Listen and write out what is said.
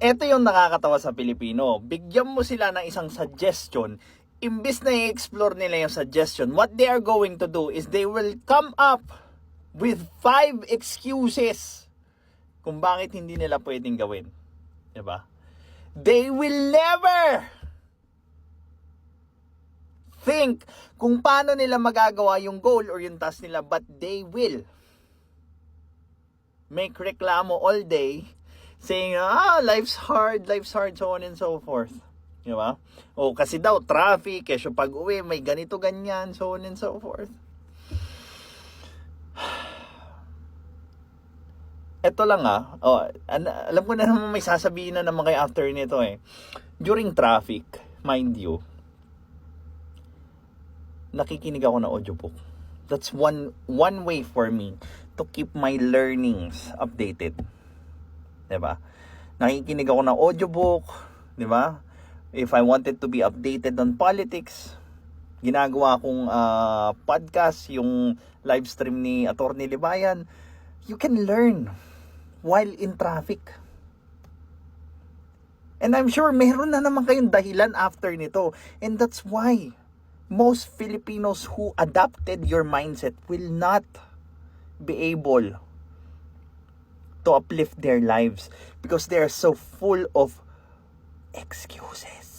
Ito yung nakakatawa sa Pilipino. Bigyan mo sila ng isang suggestion, imbis na i-explore nila yung suggestion, what they are going to do is they will come up with 5 excuses kung bakit hindi nila pwedeng gawin. Diba? They will never think kung paano nila magagawa yung goal or yung task nila, but they will make reklamo all day saying, life's hard, so on and so forth. Diba? O kasi daw, traffic, kesyo pag uwi, may ganito, ganyan, so on and so forth. Ito lang alam ko na naman may sasabihin na naman kayo after nito eh. During traffic, mind you, nakikinig ako ng audiobook. That's one way for me to keep my learnings updated. Diba? Nakikinig ako ng audiobook, diba? If I wanted to be updated on politics, ginagawa kong podcast, yung live stream ni Atty. Libayan, you can learn while in traffic. And I'm sure meron na naman kayong dahilan after nito. And that's why most Filipinos who adopted your mindset will not be able to uplift their lives because they are so full of excuses.